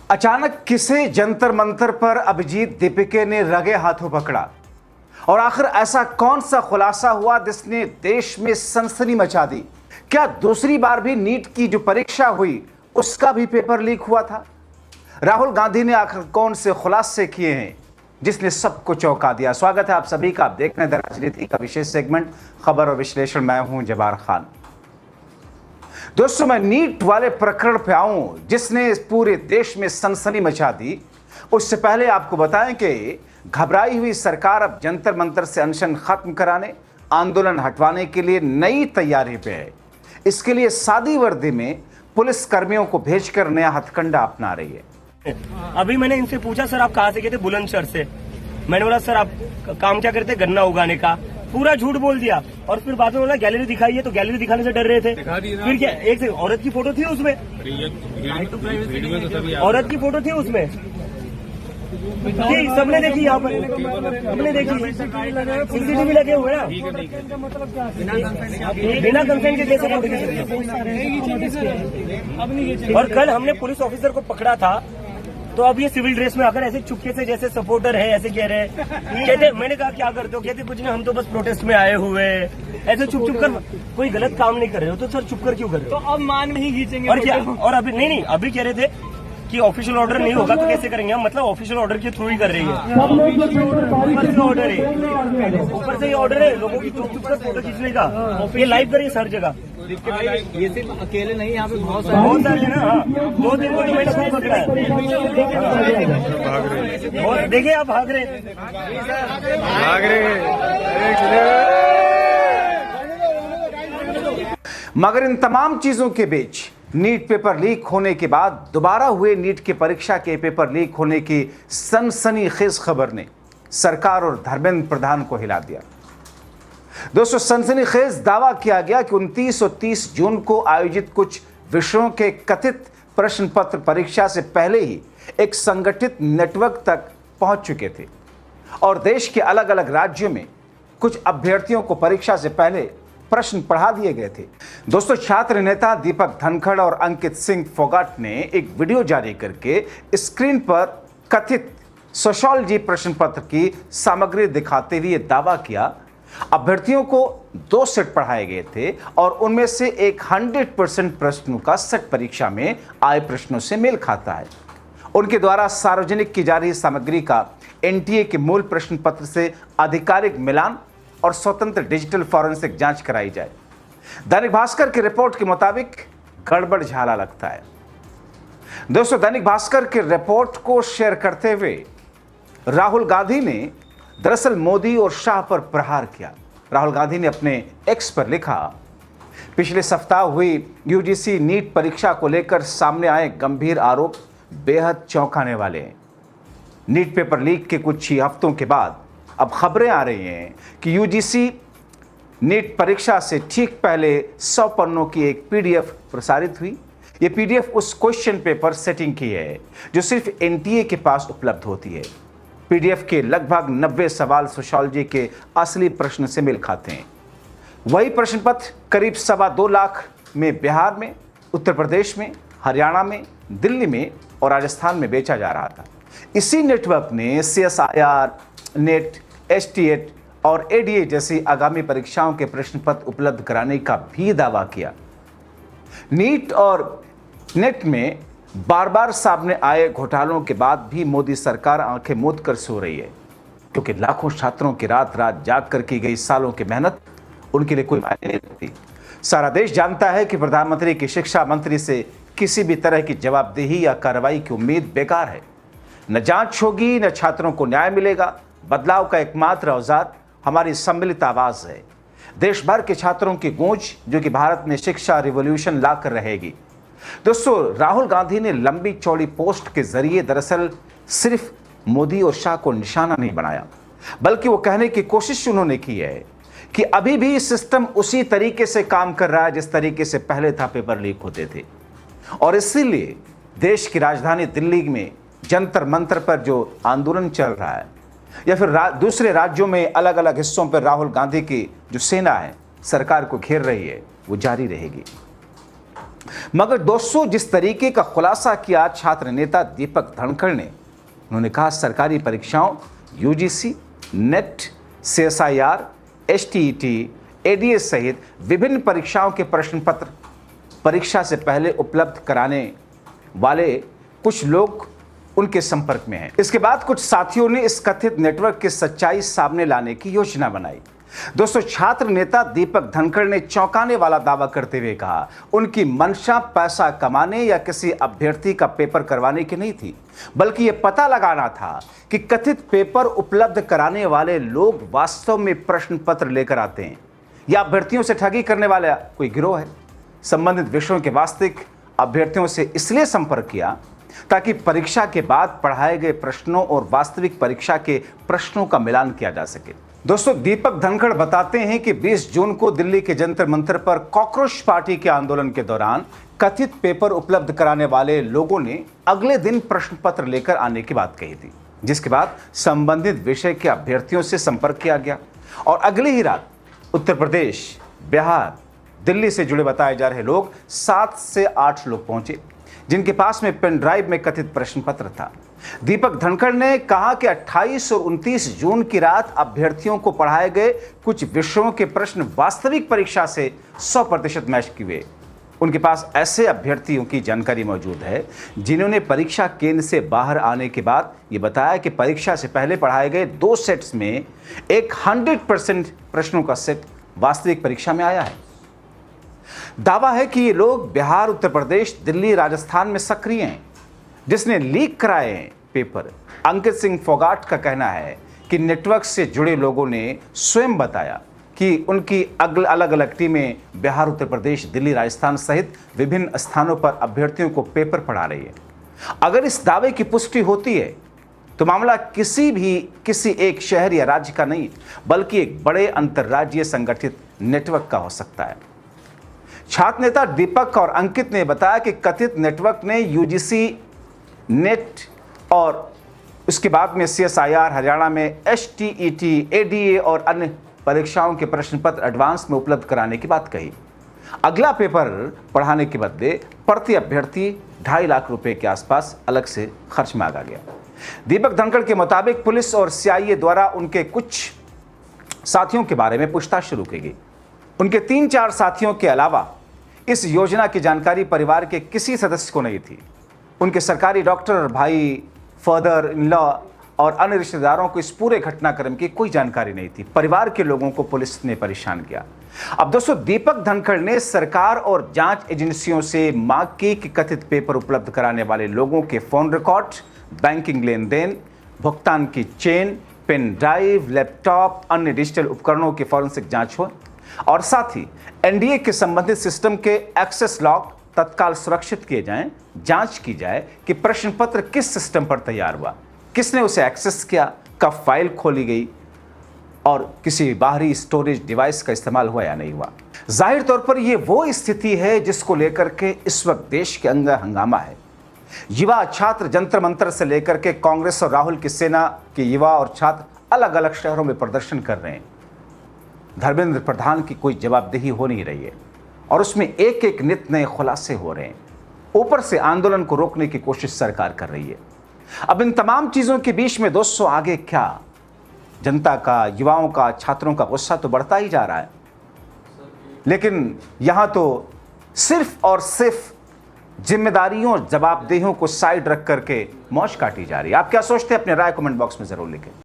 अचानक किसे जंतर मंतर पर अभिजीत दीपिके ने रगे हाथों पकड़ा और आखिर ऐसा कौन सा खुलासा हुआ जिसने देश में सनसनी मचा दी? क्या दूसरी बार भी नीट की जो परीक्षा हुई उसका भी पेपर लीक हुआ था? राहुल गांधी ने आखिर कौन से खुलासे किए हैं जिसने सबको चौंका दिया? स्वागत है आप सभी का। आप देख रहे हैं द राजनीति का विशेष सेगमेंट खबर और विश्लेषण। मैं हूं जबार खान। दोस्तों, मैं नीट वाले प्रकरण पे आऊं जिसने पूरे देश में सनसनी मचा दी, उससे पहले आपको बताएं कि घबराई हुई सरकार अब जंतर मंतर से अनशन खत्म कराने, आंदोलन हटवाने के लिए नई तैयारी पे है। इसके लिए सादी वर्दी में पुलिस कर्मियों को भेजकर नया हथकंडा अपना रही है। अभी मैंने इनसे पूछा, सर आप कहाँ से गए थे? बुलंदशहर से। मैंने बोला सर आप काम क्या करते? गन्ना उगाने का। पूरा झूठ बोल दिया और फिर बाद में बोला गैलरी दिखाइए, तो गैलरी दिखाने से डर रहे थे। फिर क्या, एक से औरत की फोटो थी उसमें, औरत की फोटो थी उसमें, सबने देखी, यहाँ पर हमने देखी, सीसीटीवी लगे हुए हैं। बिना कंसेंट के कैसे फोटो खींच सकते? और कल हमने पुलिस ऑफिसर को पकड़ा था, तो अब ये सिविल ड्रेस में आकर ऐसे चुपके से जैसे सपोर्टर है ऐसे कह रहे हैं। कहते, मैंने कहा क्या करते हो? कहते कुछ नहीं, हम तो बस प्रोटेस्ट में आए हुए। ऐसे चुप चुप कर, कोई गलत काम नहीं कर रहे हो तो सर चुप कर क्यों कर रहे हो? तो अब मान नहीं खींचेंगे और क्या? और अभी नहीं, अभी कह रहे थे कि ऑफिशियल ऑर्डर नहीं होगा तो कैसे करेंगे हम? मतलब ऑफिशियल ऑर्डर के थ्रू ही कर रही है। ऊपर से ऑर्डर है, ऊपर से ही ऑर्डर है लोगों की चुप चुप कर फोटो खींचने का। ये लाइव करिए हर जगह। ये सिर्फ अकेले नहीं, यहाँ पे बहुत सारे है ना। 2 दिन को मैंने खूब पकड़ा है। देखिए आप भाग रहे। मगर इन तमाम चीजों के बीच नीट पेपर लीक होने के बाद दोबारा हुए नीट की परीक्षा के पेपर लीक होने की सनसनीखेज खबर ने सरकार और धर्मेंद्र प्रधान को हिला दिया। दोस्तों, सनसनीखेज दावा किया गया कि 29 और 30 जून को आयोजित कुछ विषयों के कथित प्रश्न पत्र परीक्षा से पहले ही एक संगठित नेटवर्क तक पहुंच चुके थे और देश के अलग अलग राज्यों में कुछ अभ्यर्थियों को परीक्षा से पहले प्रश्न पढ़ा दिए गए थे। दोस्तों, छात्र नेता दीपक धनखड़ और अंकित सिंह फोगाट ने एक वीडियो जारी करके स्क्रीन पर कथित सोशियोलॉजी प्रश्न पत्र की सामग्री दिखाते हुए दावा किया अभ्यर्थियों को 2 सेट पढ़ाए गए थे और उनमें से एक 100% प्रश्नों का सेट परीक्षा में आए प्रश्नों से मेल खाता है। उनके द्वारा सार्वजनिक की जा रही सामग्री का एनटीए के मूल प्रश्न पत्र से आधिकारिक मिलान और स्वतंत्र डिजिटल फॉरेंसिक जांच कराई जाए। दैनिक भास्कर की रिपोर्ट के मुताबिक गड़बड़ झाला लगता है। दोस्तों, दैनिक भास्कर की रिपोर्ट को शेयर करते हुए राहुल गांधी ने दरअसल मोदी और शाह पर प्रहार किया। राहुल गांधी ने अपने एक्स पर लिखा, पिछले सप्ताह हुई यूजीसी नीट परीक्षा को लेकर सामने आए गंभीर आरोप बेहद चौंकाने वाले हैं। नीट पेपर लीक के कुछ ही हफ्तों के बाद अब खबरें आ रही हैं कि यूजीसी नीट परीक्षा से ठीक पहले 100 पन्नों की एक पीडीएफ प्रसारित हुई। ये पीडीएफ उस क्वेश्चन पेपर सेटिंग की है जो सिर्फ एनटीए के पास उपलब्ध होती है। पीडीएफ के लगभग 90 सवाल सोशियोलॉजी के असली प्रश्न से मेल खाते हैं। वही प्रश्न पत्र करीब 2.25 लाख में बिहार में, उत्तर प्रदेश में, हरियाणा में, दिल्ली में और राजस्थान में बेचा जा रहा था। इसी नेटवर्क ने सीएसआईआर, नेट, एसटीएट और एडीए जैसी आगामी परीक्षाओं के प्रश्न पत्र उपलब्ध कराने का भी दावा किया। नीट और नेट में बार बार सामने आए घोटालों के बाद भी मोदी सरकार आंखें मूंद कर सो रही है, क्योंकि लाखों छात्रों की रात रात जाग कर की गई सालों की मेहनत उनके लिए कोई मायने नहीं रखती। सारा देश जानता है कि प्रधानमंत्री की शिक्षा मंत्री से किसी भी तरह की जवाबदेही या कार्रवाई की उम्मीद बेकार है। न जांच होगी, न छात्रों को न्याय मिलेगा। बदलाव का एकमात्र औजार हमारी सम्मिलित आवाज है, देश भर के छात्रों की गूंज, जो कि भारत में शिक्षा रिवॉल्यूशन लाकर रहेगी। दोस्तों, राहुल गांधी ने लंबी चौड़ी पोस्ट के जरिए दरअसल सिर्फ मोदी और शाह को निशाना नहीं बनाया, बल्कि वो कहने की कोशिश उन्होंने की है कि अभी भी सिस्टम उसी तरीके से काम कर रहा है जिस तरीके से पहले था पेपर लीक होते थे। और इसीलिए देश की राजधानी दिल्ली में जंतर मंतर पर जो आंदोलन चल रहा है या फिर दूसरे राज्यों में अलग अलग हिस्सों पर राहुल गांधी की जो सेना है सरकार को घेर रही है, वो जारी रहेगी। मगर दोस्तों, जिस तरीके का खुलासा किया छात्र नेता दीपक धनखड़ ने, उन्होंने कहा सरकारी परीक्षाओं UGC, net, CSIR, STET, ADS सहित विभिन्न परीक्षाओं के प्रश्न पत्र परीक्षा से पहले उपलब्ध कराने वाले कुछ लोग उनके संपर्क में हैं। इसके बाद कुछ साथियों ने इस कथित नेटवर्क की सच्चाई सामने लाने की योजना बनाई। दोस्तों, छात्र नेता दीपक धनखड़ ने चौंकाने वाला दावा करते हुए कहा उनकी मंशा पैसा कमाने या किसी अभ्यर्थी का पेपर करवाने की नहीं थी, बल्कि यह पता लगाना था कि कथित पेपर उपलब्ध कराने वाले लोग वास्तव में प्रश्न पत्र लेकर आते हैं या अभ्यर्थियों से ठगी करने वाला कोई गिरोह है। संबंधित विषयों के वास्तविक अभ्यर्थियों से इसलिए संपर्क किया ताकि परीक्षा के बाद पढ़ाए गए प्रश्नों और वास्तविक परीक्षा के प्रश्नों का मिलान किया जा सके। दोस्तों, दीपक धनखड़ बताते हैं कि 20 जून को दिल्ली के जंतर मंतर पर कॉकरोच पार्टी के आंदोलन के दौरान कथित पेपर उपलब्ध कराने वाले लोगों ने अगले दिन प्रश्न पत्र लेकर आने की बात कही थी, जिसके बाद संबंधित विषय के अभ्यर्थियों से संपर्क किया गया और अगली ही रात उत्तर प्रदेश, बिहार, दिल्ली से जुड़े बताए जा रहे लोग 7 से 8 लोग पहुंचे, जिनके पास में पेन ड्राइव में कथित प्रश्न पत्र था। दीपक धनखड़ ने कहा कि 28 और 29 जून की रात अभ्यर्थियों को पढ़ाए गए कुछ विषयों के प्रश्न वास्तविक परीक्षा से 100% मैच किए। उनके पास ऐसे अभ्यर्थियों की जानकारी मौजूद है जिन्होंने परीक्षा केंद्र से बाहर आने के बाद ये बताया कि परीक्षा से पहले पढ़ाए गए 2 सेट्स में एक 100% प्रश्नों का सेट वास्तविक परीक्षा में आया है। दावा है कि ये लोग बिहार, उत्तर प्रदेश, दिल्ली, राजस्थान में सक्रिय हैं। जिसने लीक कराए हैं पेपर, अंकित सिंह फोगाट का कहना है कि नेटवर्क से जुड़े लोगों ने स्वयं बताया कि उनकी अलग अलग टीमें बिहार, उत्तर प्रदेश, दिल्ली, राजस्थान सहित विभिन्न स्थानों पर अभ्यर्थियों को पेपर पढ़ा रही है। अगर इस दावे की पुष्टि होती है तो मामला किसी एक शहर या राज्य का नहीं, बल्कि एक बड़े अंतर्राज्यीय संगठित नेटवर्क का हो सकता है। छात्र नेता दीपक और अंकित ने बताया कि कथित नेटवर्क ने यूजीसी, नेट और उसके बाद में CSIR, हरियाणा में STET, ADA और अन्य परीक्षाओं के प्रश्न पत्र एडवांस में उपलब्ध कराने की बात कही। अगला पेपर पढ़ाने के बदले प्रति अभ्यर्थी 2.5 लाख रुपए के आसपास अलग से खर्च मांगा गया। दीपक धनखड़ के मुताबिक पुलिस और CIA द्वारा उनके कुछ साथियों के बारे में पूछताछ शुरू की गई। उनके 3-4 साथियों के अलावा इस योजना की जानकारी परिवार के किसी सदस्य को नहीं थी। उनके सरकारी डॉक्टर, भाई, फादर इन लॉ और अन्य रिश्तेदारों को इस पूरे घटनाक्रम की कोई जानकारी नहीं थी। परिवार के लोगों को पुलिस ने परेशान किया। अब दोस्तों, दीपक धनखड़ ने सरकार और जांच एजेंसियों से मांग की कि कथित पेपर उपलब्ध कराने वाले लोगों के फोन रिकॉर्ड, बैंकिंग लेन देन, भुगतान की चेन, पेन ड्राइव, लैपटॉप, अन्य डिजिटल उपकरणों की फॉरेंसिक जांच हो और साथ ही NDA के संबंधित सिस्टम के एक्सेस लॉग तत्काल सुरक्षित किए जाएं। जांच की जाए कि प्रश्न पत्र किस सिस्टम पर तैयार हुआ, किसने उसे एक्सेस किया, कब फाइल खोली गई और किसी बाहरी स्टोरेज डिवाइस का इस्तेमाल हुआ या नहीं हुआ। जाहिर तौर पर यह वो स्थिति है जिसको लेकर के इस वक्त देश के अंदर हंगामा है। युवा छात्र जंतर मंतर से लेकर के कांग्रेस और राहुल की सेना के युवा और छात्र अलग अलग शहरों में प्रदर्शन कर रहे हैं। धर्मेंद्र प्रधान की कोई जवाबदेही हो नहीं रही है और उसमें एक एक नित नए खुलासे हो रहे हैं। ऊपर से आंदोलन को रोकने की कोशिश सरकार कर रही है। अब इन तमाम चीजों के बीच में दोस्तों आगे क्या? जनता का, युवाओं का, छात्रों का गुस्सा तो बढ़ता ही जा रहा है, लेकिन यहां तो सिर्फ और सिर्फ जिम्मेदारियों और जवाबदेहियों को साइड रख करके मौज काटी जा रही है। आप क्या सोचते हैं? अपने राय कमेंट बॉक्स में जरूर लिखें।